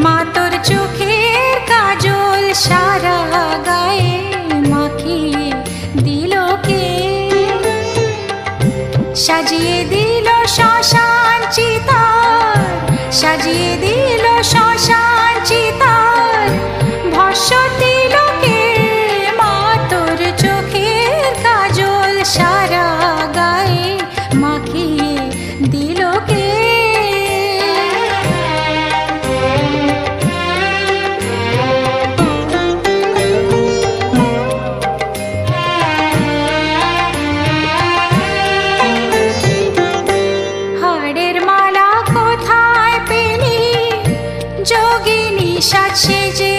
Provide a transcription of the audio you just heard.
মা তোর চোখের কাজল সারা গায়ে মাখিয়ে দিল কে? সাজিয়ে দিল শ্মশান চিতার, সাজিয়ে দিল শ্মশান চিতার, ভস্য দিল কে? মা তোর চোখের কাজল সারা গায়ে মাখিয়ে দিল কে? হাড়ের মালা কোথায় পেলি যোগিনী সাজ সেজে?